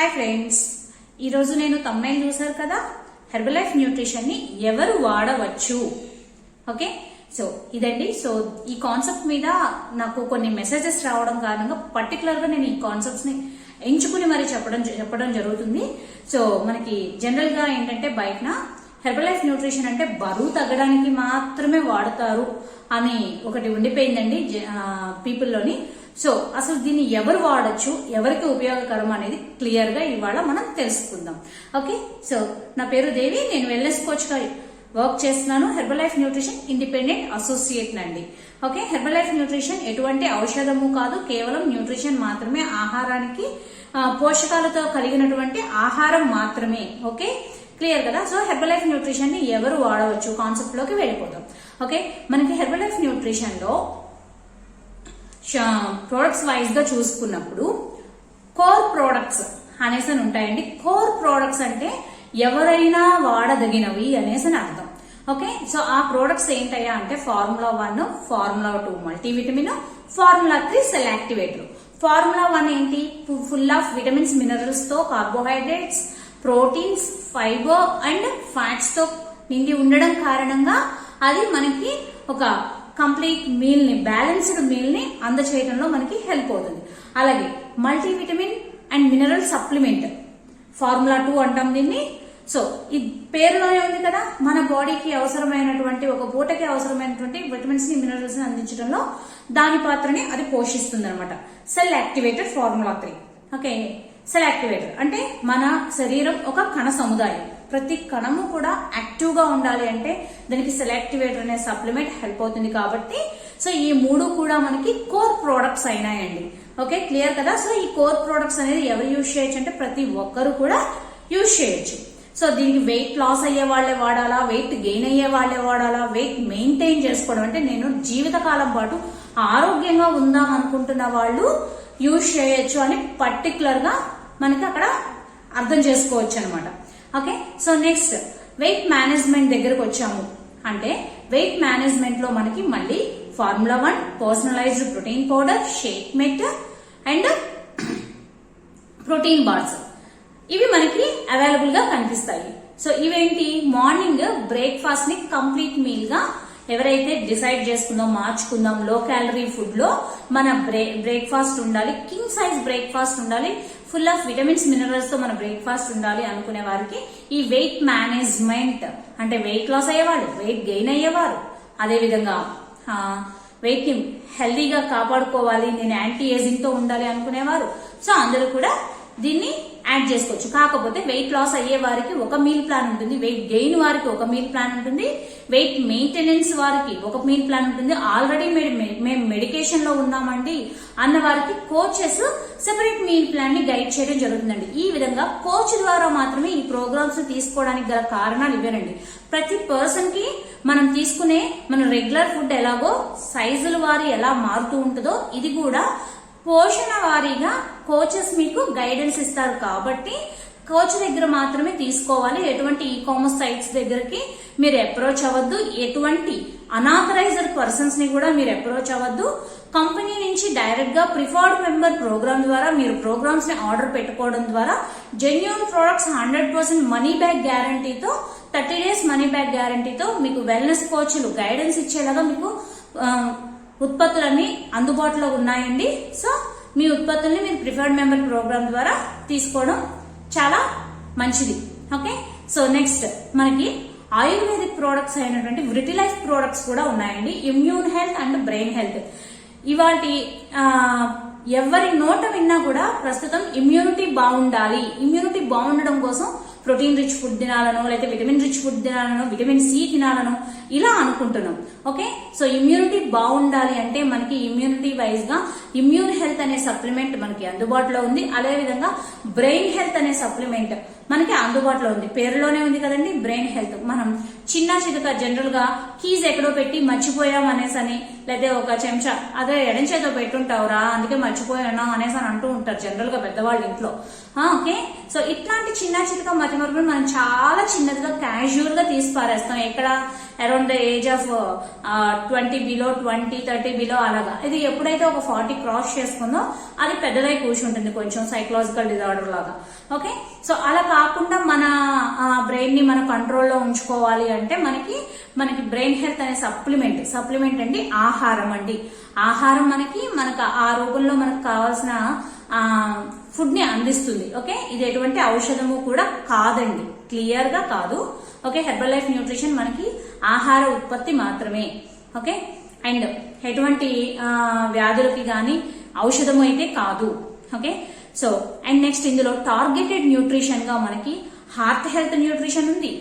Hi friends, ఈరోజు నేను thumbnail చూసారు కదా, హెర్బలైఫ్ న్యూట్రిషన్ ని ఎవరు వాడవచ్చు. ఓకే, సో ఇదండి. సో ఈ కాన్సెప్ట్ మీద నాకు కొన్ని మెసేజెస్ రావడం కారణంగా పర్టికులర్ గా నేను ఈ కాన్సెప్ట్స్ ని ఎంచుకుని మరి చెప్పడం జరుగుతుంది. సో మనకి జనరల్ గా ఏంటంటే బయట హెర్బలైఫ్ న్యూట్రిషన్ అంటే బరువు తగ్గడానికి మాత్రమే వాడతారు అని ఒకటి ఉండిపోయిందండి పీపుల్లోని. సో అసలు దీన్ని ఎవరు వాడచ్చు, ఎవరికి ఉపయోగకరం అనేది క్లియర్ గా ఇవాళ మనం తెలుసుకుందాం. ఓకే, సో నా పేరు దేవి, నేను వెల్నెస్ కోచ్ గా వర్క్ చేస్తున్నాను. హెర్బలైఫ్ న్యూట్రిషన్ ఇండిపెండెంట్ అసోసియేట్ నండి. ఓకే, హెర్బలైఫ్ న్యూట్రిషన్ ఎటువంటి ఔషధము కాదు, కేవలం న్యూట్రిషన్ మాత్రమే, ఆహారానికి పోషకాలతో కలిగినటువంటి ఆహారం మాత్రమే. ఓకే, క్లియర్ కదా. సో హెర్బలైఫ్ న్యూట్రిషన్ ని ఎవరు వాడవచ్చు కాన్సెప్ట్ లోకి వెళ్ళిపోతాం. ఓకే, మనకి హెర్బలైఫ్ న్యూట్రిషన్ లో ప్రొడక్ట్స్ వైజ్ గా చూసుకున్నప్పుడు కోర్ ప్రొడక్ట్స్ అనేసి ఉంటాయండి. కోర్ ప్రొడక్ట్స్ అంటే ఎవరైనా వాడదగినవి అనేసి అర్థం. ఓకే, సో ఆ ప్రొడక్ట్స్ ఏంటయ్యా అంటే formula 1, formula 2 multivitamin, formula 3 cell activator. Formula 1 ఏంటి? ఫుల్ ఆఫ్ విటమిన్స్, మినరల్స్ తో, carbohydrates, proteins, fibre and fats తో నిండి ఉండడం కారణంగా అది మనకి ఒక కంప్లీట్ మీల్ ని, బ్యాలెన్స్డ్ మీల్ ని అందచేయడంలో మనకి హెల్ప్ అవుతుంది. అలాగే multivitamin and mineral supplement formula 2 అంటాం దీన్ని. సో ఈ పేరులోనే ఉంది కదా, మన బాడీకి అవసరమైనటువంటి, ఒక పూటకి అవసరమైనటువంటి విటమిన్స్ ని, మినరల్స్ ని అందించడంలో దాని పాత్రని అది పోషిస్తుంది అనమాట. Cell activated formula 3. Okay, cell activator అంటే మన శరీరం ఒక కణ సముదాయం. ప్రతి కణము కూడా యాక్టివ్ గా ఉండాలి అంటే దానికి సెల్ యాక్టివేటర్ అనే సప్లిమెంట్ హెల్ప్ అవుతుంది. కాబట్టి సో ఈ 3 కూడా మనకి కోర్ ప్రొడక్ట్స్ అయినాయండి. ఓకే, క్లియర్ కదా. సో ఈ కోర్ ప్రొడక్ట్స్ అనేది ఎవరు యూజ్ చేయొచ్చు అంటే ప్రతి ఒక్కరు కూడా యూజ్ చేయొచ్చు. సో దీనికి వెయిట్ లాస్ అయ్యే వాళ్లే వాడాలా, వెయిట్ గెయిన్ అయ్యే వాళ్లే వాడాలా, వెయిట్ మెయింటైన్ చేసుకోవడం అంటే నేను జీవితకాలం పాటు ఆరోగ్యంగా ఉందాం అనుకుంటున్న వాళ్ళు యూజ్ చేయొచ్చు అని పర్టికులర్ గా మనకి అక్కడ అర్థం చేసుకోవచ్చు అనమాట. Okay, so next weight management దగ్గరకు వచ్చాము అంటే వెయిట్ మేనేజ్మెంట్ లో మనకి మళ్ళీ formula 1, personalised protein powder, shake mate and protein bars ఇవి మనకి అవైలబుల్ గా కనిపిస్తాయి. సో ఇవేంటి? మార్నింగ్ బ్రేక్ఫాస్ట్ ని కంప్లీట్ మీల్ గా ఎవరైతే డిసైడ్ చేసుకుందాం, మార్చుకుందాం, లో క్యాలరీ ఫుడ్ లో మన బ్రేక్ఫాస్ట్ ఉండాలి, కింగ్ సైజ్ బ్రేక్ఫాస్ట్ ఉండాలి, ఫుల్ ఆఫ్ విటమిన్స్, మినరల్స్ తో మన బ్రేక్ఫాస్ట్ ఉండాలి అనుకునే వారికి ఈ వెయిట్ మేనేజ్మెంట్ అంటే వెయిట్ లాస్ అయ్యేవాళ్ళు, వెయిట్ గెయిన్ అయ్యేవారు, అదేవిధంగా వెయిట్ ని హెల్దీగా కాపాడుకోవాలి, నేను యాంటీ ఏజింగ్ తో ఉండాలి అనుకునేవారు, సో అందరూ కూడా దీన్ని యాడ్ చేసుకోవచ్చు. కాకపోతే వెయిట్ లాస్ అయ్యే వారికి ఒక మీల్ ప్లాన్ ఉంటుంది, వెయిట్ గెయిన్ వారికి ఒక మీల్ ప్లాన్ ఉంటుంది, వెయిట్ మెయింటెనెన్స్ వారికి ఒక మీల్ ప్లాన్ ఉంటుంది. ఆల్రెడీ మేము మెడికేషన్ లో ఉన్నామండి అన్న వారికి కోచెస్ సెపరేట్ మీల్ ప్లాన్ ని గైడ్ చేయడం జరుగుతుందండి. ఈ విధంగా కోచ్ ద్వారా మాత్రమే ఈ ప్రోగ్రామ్స్ తీసుకోవడానికి గల కారణాలు ఇవేనండి. ప్రతి పర్సన్ కి మనం తీసుకునే మన రెగ్యులర్ ఫుడ్ ఎలాగో సైజుల వారి ఎలా మారుతూ ఉంటుందో ఇది కూడా పోషణ వారీగా కోచెస్ మీకు గైడెన్స్ ఇస్తారు. కాబట్టి కోచ్ దగ్గర మాత్రమే తీసుకోవాలి. ఎటువంటి ఈ కామర్స్ సైట్స్ దగ్గరికి మీరు అప్రోచ్ అవ్వద్దు, ఎటువంటి అనాథరైజ్డ్ పర్సన్స్ ని కూడా మీరు అప్రోచ్ అవ్వద్దు. కంపెనీ నుంచి డైరెక్ట్ గా ప్రిఫర్డ్ మెంబర్ ప్రోగ్రామ్ ద్వారా మీరు ప్రోగ్రామ్స్ ని ఆర్డర్ పెట్టుకోవడం ద్వారా జెన్యూన్ ప్రొడక్ట్స్ 100% మనీ బ్యాక్ గ్యారంటీతో, 30 days మనీ బ్యాక్ గ్యారంటీతో మీకు వెల్నెస్ కోచ్లు గైడెన్స్ ఇచ్చేలాగా మీకు ఉత్పత్తులన్నీ అందుబాటులో ఉన్నాయండి. సో మీ ఉత్పత్తుల్ని మీరు ప్రిఫర్డ్ మెంబర్ ప్రోగ్రామ్ ద్వారా తీసుకోవడం చాలా మంచిది. ఓకే, సో నెక్స్ట్ మనకి ఆయుర్వేదిక్ ప్రోడక్ట్స్ అయినటువంటి విటిలైఫ్ ప్రోడక్ట్స్ కూడా ఉన్నాయండి. Immune health and brain health. ఇవాటి ఎవరి నోట విన్నా కూడా ప్రస్తుతం ఇమ్యూనిటీ బాగుండాలి, ఇమ్యూనిటీ బాగుండడం కోసం ప్రోటీన్ రిచ్ ఫుడ్ తినాలను, లేకపోతే విటమిన్ రిచ్ ఫుడ్ తినాలను, విటమిన్ సి తినాలను ఇలా అనుకుంటున్నాం. ఓకే, సో ఇమ్యూనిటీ బాగుండాలి అంటే మనకి ఇమ్యూనిటీ వైజ్ గా ఇమ్యూన్ హెల్త్ అనే సప్లిమెంట్ మనకి అందుబాటులో ఉంది. అదేవిధంగా బ్రెయిన్ హెల్త్ అనే సప్లిమెంట్ మనకి అందుబాటులో ఉంది. పేరులోనే ఉంది కదండి బ్రెయిన్ హెల్త్. మనం చిన్న చితక జనరల్ గా కీస్ ఎక్కడో పెట్టి మర్చిపోయాం అనేసని, లేదా ఒక చెంచా అదే ఎడం చేతో పెట్టుంటావురా అందుకే మర్చిపోయాను అనేసి అని అంటూ ఉంటారు జనరల్ గా పెద్దవాళ్ళ ఇంట్లో. ఓకే, సో ఇట్లాంటి చిన్న చితక మతి మరుపులు మనం చాలా చిన్నదిగా క్యాజువల్ గా తీసి పారేస్తాం. ఎక్కడ around the age of 20 below 20-30 below అలాగా. ఇది ఎప్పుడైతే ఒక 40 క్రాస్ చేసుకుందో అది పెద్దదై కూర్చుంటుంది, కొంచెం సైకలాజికల్ డిజార్డర్ లాగా. ఓకే, సో అలా కాకుండా మన బ్రెయిన్ ని మన కంట్రోల్లో ఉంచుకోవాలి అంటే మనకి బ్రెయిన్ హెల్త్ అనే సప్లిమెంట్ అండి ఆహారం అండి. ఆహారం మనకు ఆ రూపంలో మనకు కావాల్సిన ఫుడ్ ని అందిస్తుంది. ఓకే, ఇది ఎటువంటి ఔషధము కూడా కాదండి, క్లియర్ గా కాదు. ఓకే, హెర్బల్ లైఫ్ న్యూట్రిషన్ మనకి ఆహార ఉత్పత్తి మాత్రమే. ఓకే, అండ్ ఎటువంటి వ్యాధులకి గాని ఔషధము అయితే కాదు. ఓకే, సో అండ్ నెక్స్ట్ ఇందులో టార్గెటెడ్ న్యూట్రిషన్ గా మనకి హార్ట్ హెల్త్ న్యూట్రిషన్ ఉంది,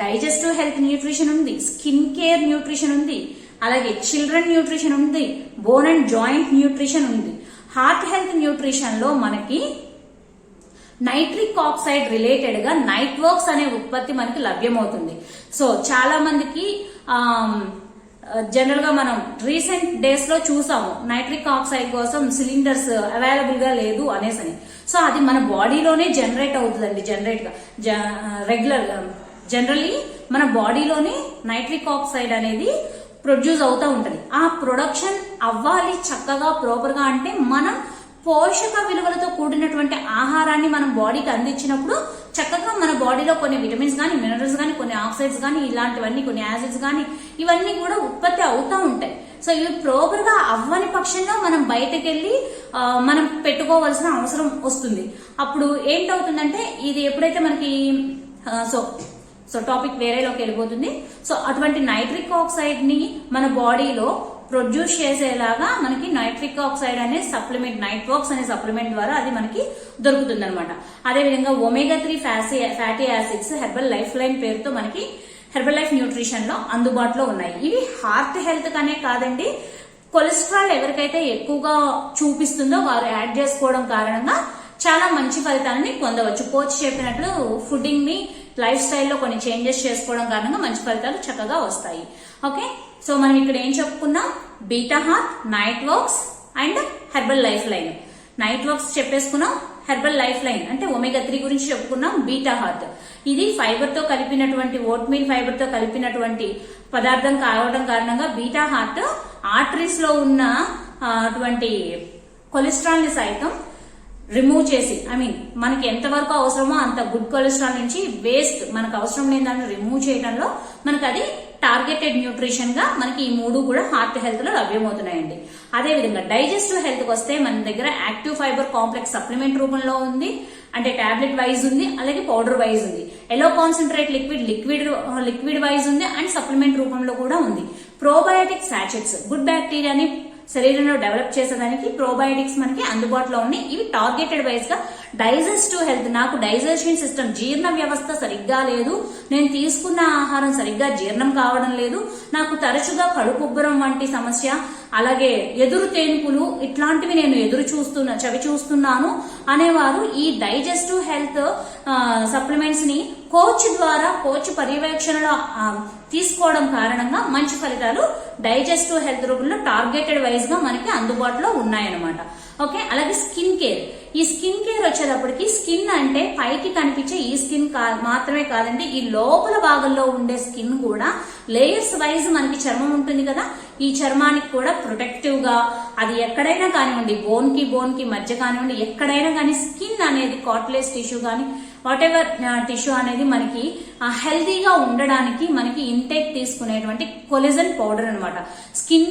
డైజెస్టివ్ హెల్త్ న్యూట్రిషన్ ఉంది, స్కిన్ కేర్ న్యూట్రిషన్ ఉంది, అలాగే చిల్డ్రన్ న్యూట్రిషన్ ఉంది, బోన్ అండ్ జాయింట్ న్యూట్రిషన్ ఉంది. హార్ట్ హెల్త్ న్యూట్రిషన్ లో మనకి నైట్రిక్ ఆక్సైడ్ రిలేటెడ్ గా నైట్ వర్క్స్ అనే ఉత్పత్తి మనకి లభ్యమవుతుంది. సో చాలా మందికి జనరల్ గా మనం రీసెంట్ డేస్ లో చూసాము నైట్రిక్ ఆక్సైడ్ కోసం సిలిండర్స్ అవైలబుల్ గా లేదు అనేసని. సో అది మన బాడీలోనే జనరేట్ అవుతుందండి, రెగ్యులర్ జనరల్లీ మన బాడీలోనే నైట్రిక్ ఆక్సైడ్ అనేది ప్రొడ్యూస్ అవుతూ ఉంటది. ఆ ప్రొడక్షన్ అవ్వాలి చక్కగా ప్రాపర్ గా అంటే మనం పోషక విలువలతో కూడినటువంటి ఆహారాన్ని మనం బాడీకి అందించినప్పుడు చక్కగా మన బాడీలో కొన్ని విటమిన్స్ గానీ, మినరల్స్ గానీ, కొన్ని ఆక్సైడ్స్ గానీ, ఇలాంటివన్నీ కొన్ని యాసిడ్స్ గానీ ఇవన్నీ కూడా ఉత్పత్తి అవుతూ ఉంటాయి. సో ఇవి ప్రాపర్ గా అవ్వని పక్షంలో మనం బయటకు వెళ్ళి మనం పెట్టుకోవాల్సిన అవసరం వస్తుంది. అప్పుడు ఏంటవుతుందంటే ఇది ఎప్పుడైతే మనకి సో టాపిక్ వేరేలోకి వెళ్ళిపోతుంది. సో అటువంటి నైట్రిక్ ఆక్సైడ్ ని మన బాడీలో ప్రొడ్యూస్ చేసేలాగా మనకి నైట్రిక్ ఆక్సైడ్ అనే సప్లిమెంట్, నైట్రోక్స్ అనే సప్లిమెంట్ ద్వారా అది మనకి దొరుకుతుంది అనమాట. అదేవిధంగా omega three fatty acids Herbalife line పేరుతో మనకి హెర్బల్ లైఫ్ న్యూట్రిషన్ లో అందుబాటులో ఉన్నాయి. ఇవి హార్ట్ హెల్త్ కనే కాదండి, కొలెస్ట్రాల్ ఎవరికైతే ఎక్కువగా చూపిస్తుందో వారు యాడ్ చేసుకోవడం కారణంగా చాలా మంచి ఫలితాలని పొందవచ్చు. కోచ్ చెప్పినట్లు ఫుడ్డింగ్ ని లైఫ్ స్టైల్లో కొన్ని చేంజెస్ చేసుకోవడం కారణంగా మంచి ఫలితాలు చక్కగా వస్తాయి. ఓకే, సో మనం ఇక్కడ ఏం చెప్పుకున్నాం, beta heart, Niteworks and Herbalife line. Niteworks చెప్పేసుకున్నాం, హెర్బల్ లైఫ్ లైన్ అంటే ఒమేగా-3 గురించి చెప్పుకున్నాం. బీటా హార్ట్ ఇది ఫైబర్ తో కలిపినటువంటి ఓట్ మీల్ ఫైబర్ తో కలిపినటువంటి పదార్థం కావడం కారణంగా బీటా హార్ట్ ఆర్టరీస్ లో ఉన్న అటువంటి కొలెస్ట్రాల్ ని సైతం రిమూవ్ చేసి, మనకి ఎంతవరకు అవసరమో అంత గుడ్ కొలెస్ట్రాల్ నుంచి వేస్ట్ మనకు అవసరం లేని దాన్ని రిమూవ్ చేయడంలో మనకు అది టార్గెటెడ్ న్యూట్రిషన్ గా మనకి ఈ మూడు కూడా హార్ట్ హెల్త్ లో లభ్యమవుతున్నాయండి. అదేవిధంగా డైజెస్టివ్ హెల్త్ కి వస్తే మన దగ్గర యాక్టివ్ ఫైబర్ కాంప్లెక్స్ సప్లిమెంట్ రూపంలో ఉంది, అంటే టాబ్లెట్ వైజ్ ఉంది, అలాగే పౌడర్ వైజ్ ఉంది. ఎలో కాన్సన్ట్రేట్ లిక్విడ్ వైజ్ ఉంది అండ్ సప్లిమెంట్ రూపంలో కూడా ఉంది. ప్రోబయోటిక్ సాచెట్స్ గుడ్ బ్యాక్టీరియాని శరీరంలో డెవలప్ చేసేదానికి ప్రోబయోటిక్స్ మనకి అందుబాటులో ఉన్నాయి. ఇవి టార్గెటెడ్ వైజ్ గా డైజెస్టివ్ హెల్త్, నాకు డైజెషన్ సిస్టమ్ జీర్ణ వ్యవస్థ సరిగ్గా లేదు, నేను తీసుకున్న ఆహారం సరిగ్గా జీర్ణం కావడం లేదు, నాకు తరచుగా కడుపుబ్బరం వంటి సమస్య, అలాగే ఎదురు తేన్పులు ఇట్లాంటివి నేను చవి చూస్తున్నాను అనేవారు ఈ డైజెస్టివ్ హెల్త్ సప్లిమెంట్స్ ని కోచ్ పర్యవేక్షణలో తీసుకోవడం కారణంగా మంచి ఫలితాలు డైజెస్టివ్ హెల్త్ రూపంలో టార్గెటెడ్ వైజ్ గా మనకి అందుబాటులో ఉన్నాయన్నమాట. ఓకే, అలాగే స్కిన్ కేర్. ఈ స్కిన్ కేర్ వచ్చేటప్పటికి స్కిన్ అంటే పైకి కనిపించే ఈ స్కిన్ మాత్రమే కాదండి, ఈ లోపల భాగంలో ఉండే స్కిన్ కూడా లేయర్స్ వైజ్ మనకి చర్మం ఉంటుంది కదా, ఈ చర్మానికి కూడా ప్రొటెక్టివ్ గా అది ఎక్కడైనా కానివ్వండి, బోన్ కి మధ్య కానివ్వండి, ఎక్కడైనా కానీ స్కిన్ అనేది కార్టిలేజ్ టిష్యూ కానీ వాట్ ఎవర్ టిష్యూ అనేది మనకి హెల్తీగా ఉండడానికి మనకి ఇంటేక్ తీసుకునేటువంటి కొలెజన్ పౌడర్ అనమాట. Skin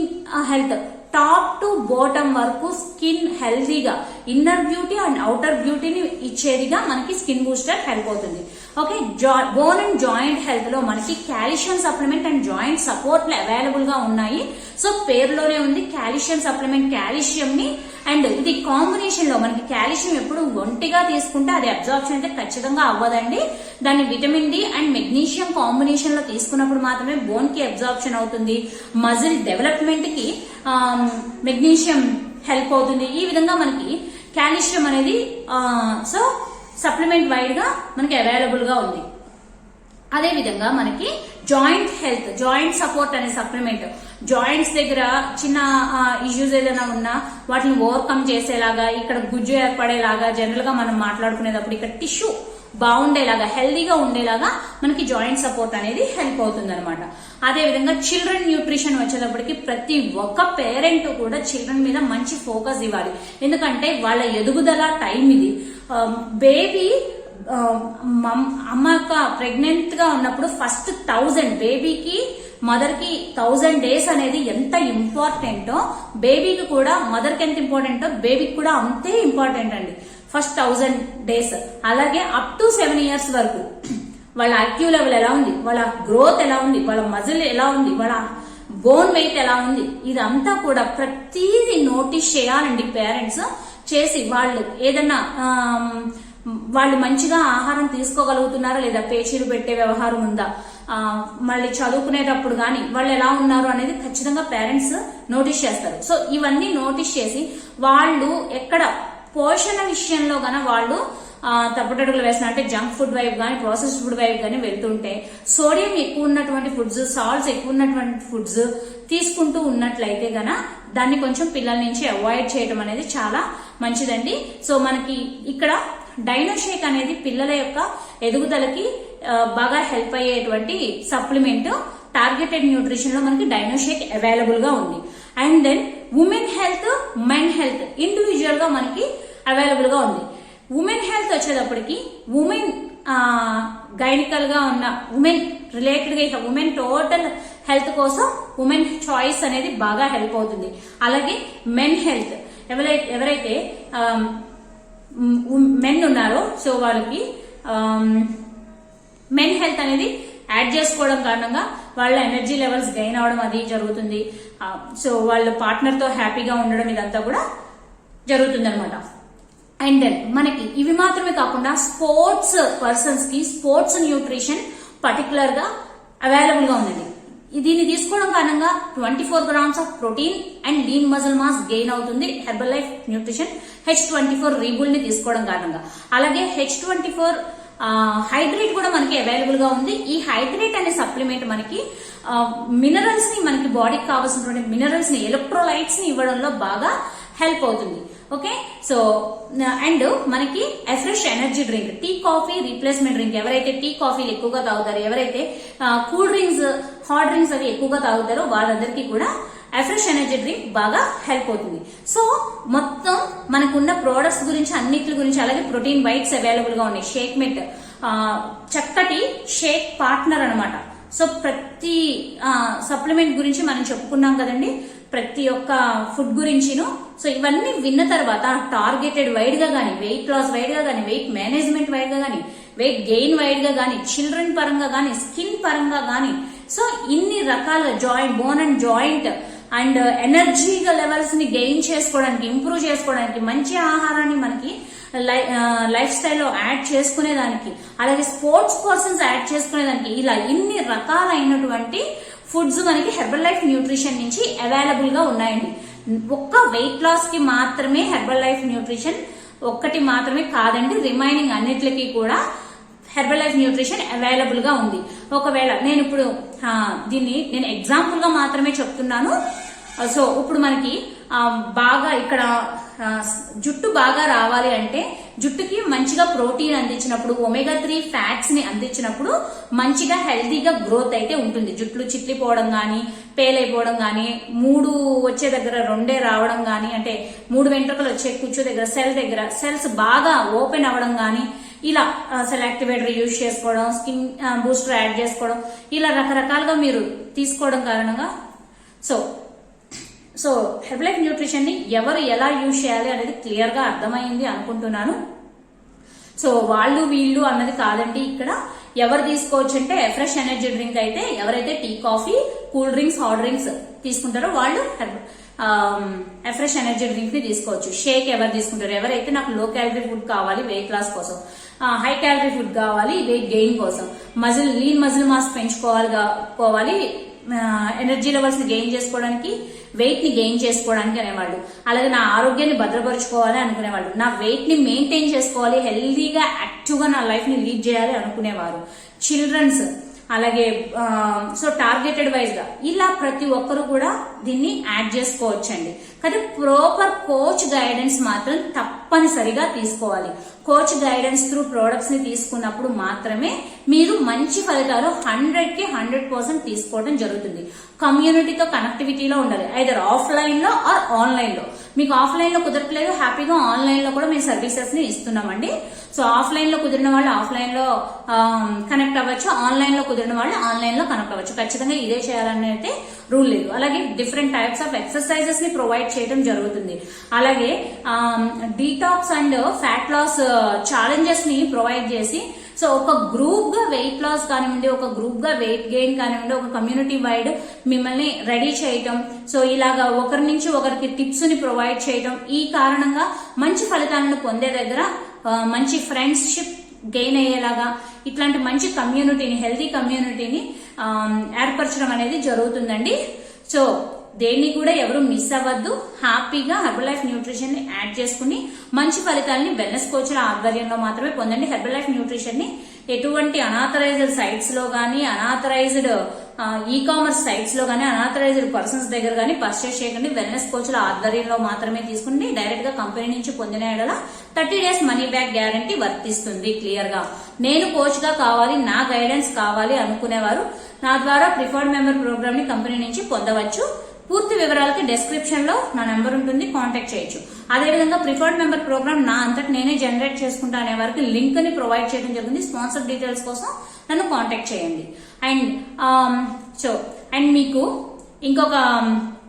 health top to bottom వరకు స్కిన్ హెల్తీగా ఇన్నర్ బ్యూటీ అండ్ అవుటర్ బ్యూటీని ఇచ్చేదిగా మనకి స్కిన్ బూస్టర్ హెల్ప్ అవుతుంది. Okay, bone and joint health లో మనకి కాల్షియం సప్లిమెంట్ అండ్ జాయింట్ సపోర్ట్లు అవైలబుల్ గా ఉన్నాయి. సో పేరులోనే ఉంది కాల్షియం సప్లిమెంట్, కాల్షియం ని అండ్ ఇది కాంబినేషన్ లో మనకి కాల్షియం ఎప్పుడు ఒంటిగా తీసుకుంటే అది అబ్జార్ప్షన్ అయితే ఖచ్చితంగా అవ్వదండి. దాన్ని vitamin D and magnesium combination లో తీసుకున్నప్పుడు మాత్రమే బోన్ కి అబ్జార్ప్షన్ అవుతుంది. మజిల్ డెవలప్మెంట్ కి మెగ్నీషియం హెల్ప్ అవుతుంది. ఈ విధంగా మనకి కాల్షియం అనేది సో సప్లిమెంట్ వైడ్ గా మనకి అవైలబుల్ గా ఉంది. అదే విధంగా మనకి జాయింట్ హెల్త్, జాయింట్ సపోర్ట్ అనే సప్లిమెంట్, జాయింట్స్ దగ్గర చిన్న ఇష్యూస్ ఏదైనా ఉన్నా వాటిని ఓవర్కమ్ చేసేలాగా, ఇక్కడ గుజ్జు ఏర్పడేలాగా, జనరల్ గా మనం మాట్లాడుకునేటప్పుడు ఇక్కడ టిష్యూ బాగుండేలాగా, హెల్దీగా ఉండేలాగా మనకి జాయింట్ సపోర్ట్ అనేది హెల్ప్ అవుతుంది అనమాట. అదే విధంగా చిల్డ్రన్ న్యూట్రిషన్ వచ్చేటప్పటికి ప్రతి ఒక్క పేరెంట్ కూడా చిల్డ్రన్ మీద మంచి ఫోకస్ ఇవ్వాలి. ఎందుకంటే వాళ్ళ ఎదుగుదల టైం ఇది. బేబీ అమ్మ యొక్క ప్రెగ్నెంట్ గా ఉన్నప్పుడు ఫస్ట్ 1000 బేబీకి, మదర్ కి 1000 డేస్ అనేది ఎంత ఇంపార్టెంటో, బేబీకి కూడా మదర్ కి ఎంత ఇంపార్టెంటో బేబీకి కూడా అంతే ఇంపార్టెంట్ అండి. ఫస్ట్ 1000 డేస్, అలాగే అప్ టు 7 ఇయర్స్ వరకు వాళ్ళ ఐక్యూ లెవెల్ ఎలా ఉంది, వాళ్ళ గ్రోత్ ఎలా ఉంది, వాళ్ళ మజిల్ ఎలా ఉంది, వాళ్ళ బోన్ వెయిట్ ఎలా ఉంది, ఇదంతా కూడా ప్రతిదీ నోటీస్ చేయాలండి పేరెంట్స్. చేసి వాళ్ళు ఏదన్నా వాళ్ళు మంచిగా ఆహారం తీసుకోగలుగుతున్నారా లేదా, పేచీలు పెట్టే వ్యవహారం ఉందా, మళ్ళీ చదువుకునేటప్పుడు కానీ వాళ్ళు ఎలా ఉన్నారు అనేది ఖచ్చితంగా పేరెంట్స్ నోటీస్ చేస్తారు. సో ఇవన్నీ నోటీస్ చేసి వాళ్ళు ఎక్కడ పోషణ విషయంలో గాన వాళ్ళు తప్పుటడుగులు వేసిన, అంటే జంక్ ఫుడ్ వైపు కానీ ప్రాసెస్డ్ ఫుడ్ వైపు కానీ వెళ్తుంటే, సోడియం ఎక్కువ ఉన్నటువంటి ఫుడ్స్, సాల్ట్స్ ఎక్కువ ఉన్నటువంటి ఫుడ్స్ తీసుకుంటూ ఉన్నట్లయితే గన దాన్ని కొంచెం పిల్లల నుంచి అవాయిడ్ చేయడం అనేది చాలా మంచిదండి. సో మనకి ఇక్కడ డైనోషేక్ అనేది పిల్లల యొక్క ఎదుగుదలకి బాగా హెల్ప్ అయ్యేటువంటి సప్లిమెంట్. టార్గెటెడ్ న్యూట్రిషన్ లో మనకి డైనోషేక్ అవైలబుల్ గా ఉంది. And then women health, men health individual గా మనకి అవైలబుల్ గా ఉంది. ఉమెన్ హెల్త్ వచ్చేటప్పటికి ఉమెన్ గైనికల్ గా ఉన్న ఉమెన్ రిలేటెడ్ గా ఉమెన్ టోటల్ హెల్త్ కోసం ఉమెన్ చాయిస్ అనేది బాగా హెల్ప్ అవుతుంది. అలాగే మెన్ హెల్త్, ఎవరైతే మెన్ ఉన్నారో సో వాళ్ళకి మెన్ హెల్త్ అనేది యాడ్ చేసుకోవడం కారణంగా వాళ్ళ ఎనర్జీ లెవెల్స్ గెయిన్ అవడం అది జరుగుతుంది. సో వాళ్ళ పార్ట్నర్ తో హ్యాపీగా ఉండడం ఇదంతా కూడా జరుగుతుంది అనమాట. అండ్ దెన్ మనకి ఇవి మాత్రమే కాకుండా స్పోర్ట్స్ పర్సన్స్ కి స్పోర్ట్స్ న్యూట్రిషన్ పర్టికులర్ గా అవైలబుల్ గా ఉందండి. దీన్ని తీసుకోవడం కారణంగా 24 grams of protein and lean muscle mass gain అవుతుంది హెర్బల్ లైఫ్ న్యూట్రిషన్ H24 రీబుల్ ని తీసుకోవడం కారణంగా. అలాగే H24 హైడ్రేట్ కూడా మనకి అవైలబుల్ గా ఉంది. ఈ హైడ్రేట్ అనే సప్లిమెంట్ మనకి మినరల్స్ ని, మనకి బాడీకి కావాల్సినటువంటి మినరల్స్ ని, ఎలక్ట్రోలైట్స్ ని ఇవ్వడంలో బాగా హెల్ప్ అవుతుంది. ఓకే, సో అండ్ మనకి fresh energy drink, tea coffee replacement drink, ఎవరైతే టీ కాఫీలు ఎక్కువగా తాగుతారో, ఎవరైతే కూల్ డ్రింక్స్, హాట్ డ్రింక్స్ అవి ఎక్కువగా తాగుతారో వాళ్ళందరికీ కూడా ఫ్రెష్ ఎనర్జీ డ్రింక్ బాగా హెల్ప్ అవుతుంది. సో మొత్తం మనకున్న ప్రోడక్ట్స్ గురించి అన్నిటి గురించి, అలాగే ప్రోటీన్ బైట్స్ అవైలబుల్ గా ఉన్నాయి. షేక్ మెట్ చక్కటి షేక్ పార్ట్నర్ అనమాట. సో ప్రతి సప్లిమెంట్ గురించి మనం చెప్పుకున్నాం కదండి, ప్రతి ఒక్క ఫుడ్ గురించిను. సో ఇవన్నీ విన్న తర్వాత టార్గెటెడ్ వైడ్ గా గానీ, వెయిట్ లాస్ వైడ్ గా గానీ, వెయిట్ మేనేజ్మెంట్ వైడ్ గా గానీ, వెయిట్ గెయిన్ వైడ్ గా గానీ, చిల్డ్రన్ పరంగా గానీ, స్కిన్ పరంగా గానీ, సో ఇన్ని రకాల joint, bone and joint and energy levels ని గెయిన్ చేసుకోవడానికి, ఇంప్రూవ్ చేసుకోవడానికి, మంచి ఆహారాన్ని మనకి లైఫ్ స్టైల్లో యాడ్ చేసుకునేదానికి, అలాగే స్పోర్ట్స్ పర్సన్స్ యాడ్ చేసుకునేదానికి, ఇలా ఇన్ని రకాలైనటువంటి ఫుడ్స్ మనకి హెర్బల్ లైఫ్ న్యూట్రిషన్ నుంచి అవైలబుల్ గా ఉన్నాయండి. ఒక్క వెయిట్ లాస్ కి మాత్రమే హెర్బల్ లైఫ్ న్యూట్రిషన్ ఒక్కటి మాత్రమే కాదండి, రిమైనింగ్ అన్నిటికీ కూడా హెర్బల్ లైఫ్ న్యూట్రిషన్ అవైలబుల్ గా ఉంది. ఒకవేళ నేను ఇప్పుడు దీన్ని నేను ఎగ్జాంపుల్ గా మాత్రమే చెప్తున్నాను. సో ఇప్పుడు మనకి బాగా ఇక్కడ జుట్టు బాగా రావాలి అంటే, జుట్టుకి మంచిగా ప్రోటీన్ అందించినప్పుడు, ఒమేగా 3 ఫ్యాట్స్ ని అందించినప్పుడు మంచిగా హెల్తీగా గ్రోత్ అయితే ఉంటుంది. జుట్లు చిట్లిపోవడం గానీ, పేలైపోవడం గానీ, 3 వచ్చే దగ్గర 2 రావడం గానీ, అంటే 3 వెంట్రుకలు వచ్చే కూర్చో దగ్గర సెల్స్ బాగా ఓపెన్ అవ్వడం గానీ, ఇలా సెల్ యాక్టివేటర్ యూజ్ చేసుకోవడం, స్కిన్ బూస్టర్ యాడ్ చేసుకోవడం, ఇలా రకరకాలుగా మీరు తీసుకోవడం కారణంగా సో హెర్బల్ లైఫ్ న్యూట్రిషన్ ని ఎవరు ఎలా యూజ్ చేయాలి అనేది క్లియర్ గా అర్థమైంది అనుకుంటున్నాను. సో వాళ్ళు వీళ్ళు అన్నది కాదండి, ఇక్కడ ఎవరు తీసుకోవచ్చు అంటే ఫ్రెష్ ఎనర్జీ డ్రింక్ అయితే ఎవరైతే tea coffee, cool drinks, hot drinks తీసుకుంటారో వాళ్ళు ఫ్రెష్ ఎనర్జీ డ్రింక్ ని తీసుకోవచ్చు. షేక్ ఎవరు తీసుకుంటారు, ఎవరైతే నాకు లో క్యాలరీ ఫుడ్ కావాలి వెయిట్ లాస్ కోసం, హై క్యాలరీ ఫుడ్ కావాలి వెయిట్ గెయిన్ కోసం, లీన్ మజిల్ మాస్ పెంచుకోవాలి, ఎనర్జీ లెవెల్స్ ని గెయిన్ చేసుకోవడానికి, వెయిట్ ని గెయిన్ చేసుకోవడానికి అనేవాళ్ళు. అలాగే నా ఆరోగ్యాన్ని భద్రపరుచుకోవాలి అనుకునేవాళ్ళు, నా వెయిట్ ని మెయింటైన్ చేసుకోవాలి, హెల్దీగా యాక్టివ్ గా నా లైఫ్ ని లీడ్ చేయాలి అనుకునేవారు. చిల్డ్రన్స్ అలాగే సో టార్గెటెడ్ వైజ్ గా ఇలా ప్రతి ఒక్కరు కూడా దీన్ని యాడ్ చేసుకోవచ్చండి. కానీ ప్రాపర్ కోచ్ గైడెన్స్ మాత్రం తప్పనిసరిగా తీసుకోవాలి. కోచ్ గైడెన్స్ త్రూ ప్రొడక్ట్స్ ని తీసుకున్నప్పుడు మాత్రమే మీరు మంచి ఫలితాలు 100కి 100% తీసుకోవడం జరుగుతుంది. కమ్యూనిటీతో కనెక్టివిటీలో ఉండాలి, ఐదర్ ఆఫ్లైన్ లో ఆర్ ఆన్లైన్ లో. మీకు ఆఫ్లైన్ లో కుదరట్లేదు, హ్యాపీగా ఆన్లైన్ లో కూడా మేము సర్వీసెస్ ని ఇస్తున్నామండి. సో ఆఫ్లైన్ లో కుదిరిన వాళ్ళు ఆఫ్లైన్ లో కనెక్ట్ అవ్వచ్చు, ఆన్లైన్ లో కుదిరిన వాళ్ళు ఆన్లైన్ లో కనెక్ట్ అవ్వచ్చు. ఖచ్చితంగా ఇదే చేయాలని అయితే రూల్ లేదు. అలాగే డిఫరెంట్ టైప్స్ ఆఫ్ ఎక్సర్సైజెస్ ని ప్రొవైడ్ చేయడం జరుగుతుంది. అలాగే detox and fat loss challenges ని ప్రొవైడ్ చేసి, సో ఒక గ్రూప్ గా వెయిట్ లాస్ కానివ్వండి, ఒక గ్రూప్ గా వెయిట్ గెయిన్ కానివ్వండి, ఒక కమ్యూనిటీ వైడ్ మిమ్మల్ని రెడీ చేయటం, సో ఇలాగా ఒకరి నుంచి ఒకరికి టిప్స్ ని ప్రొవైడ్ చేయటం, ఈ కారణంగా మంచి ఫలితాలను పొందే దగ్గర మంచి ఫ్రెండ్షిప్ గెయిన్ అయ్యేలాగా ఇట్లాంటి మంచి కమ్యూనిటీని, హెల్తీ కమ్యూనిటీని ఏర్పరచడం అనేది జరుగుతుందండి. సో దేన్ని కూడా ఎవరు మిస్ అవ్వద్దు. హ్యాపీగా హెర్బల్ లైఫ్ న్యూట్రిషన్ ని యాడ్ చేసుకుని మంచి ఫలితాలని వెల్నెస్ కోచ్ల ఆధ్వర్యంలో మాత్రమే పొందండి. హెర్బల్ లైఫ్ న్యూట్రిషన్ ని ఎటువంటి అనాథరైజ్డ్ సైట్స్ లో గానీ, అనాథరైజ్డ్ ఈ-కామర్స్ సైట్స్ లో గానీ, అనాథరైజ్డ్ పర్సన్స్ దగ్గర గానీ పర్చేస్ చేయకండి. వెల్నెస్ కోచ్ల ఆధ్వర్యంలో మాత్రమే తీసుకుని డైరెక్ట్ గా కంపెనీ నుంచి పొందిన ఎడల 30 days మనీ బ్యాక్ గ్యారంటీ వర్తిస్తుంది. క్లియర్ గా నేను కోచ్ గా కావాలి, నా గైడెన్స్ కావాలి అనుకునేవారు నా ద్వారా ప్రిఫర్డ్ మెంబర్ ప్రోగ్రామ్ ని కంపెనీ నుంచి పొందవచ్చు. పూర్తి వివరాలకి డిస్క్రిప్షన్ లో నా నెంబర్ ఉంటుంది, కాంటాక్ట్ చేయొచ్చు. అదేవిధంగా ప్రిఫర్డ్ మెంబర్ ప్రోగ్రామ్ నా అంతటి నేనే జనరేట్ చేసుకుంటా అనే వారికి లింక్ ని ప్రొవైడ్ చేయడం జరిగింది. స్పాన్సర్ డీటెయిల్స్ కోసం నన్ను కాంటాక్ట్ చేయండి. అండ్ మీకు ఇంకొక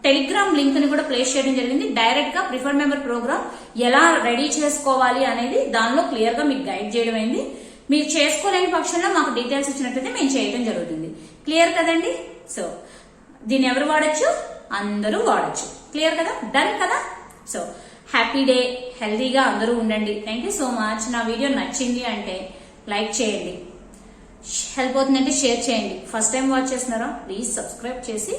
టెలిగ్రామ్ లింక్ ని కూడా ప్లేస్ చేయడం జరిగింది. డైరెక్ట్ గా ప్రిఫర్డ్ మెంబర్ ప్రోగ్రామ్ ఎలా రెడీ చేసుకోవాలి అనేది దానిలో క్లియర్ గా మీకు గైడ్ చేయడం అయింది. మీరు చేసుకోలేని పక్షంలో మాకు డీటెయిల్స్ ఇచ్చినట్లయితే మేము చేయడం జరుగుతుంది. క్లియర్ కదండి? సో దీన్ని ఎవరు వాడచ్చు? అందరూ వాడచ్చు. క్లియర్ కదా? డన్ కదా? సో హ్యాపీ డే, హెల్దీగా అందరూ ఉండండి. Thank you so much. నా వీడియో నచ్చింది అంటే లైక్ చేయండి, హెల్ప్ అవుతుందంటే షేర్ చేయండి. ఫస్ట్ టైం వాచ్ చేస్తున్నారా? ప్లీజ్ సబ్స్క్రైబ్ చేసి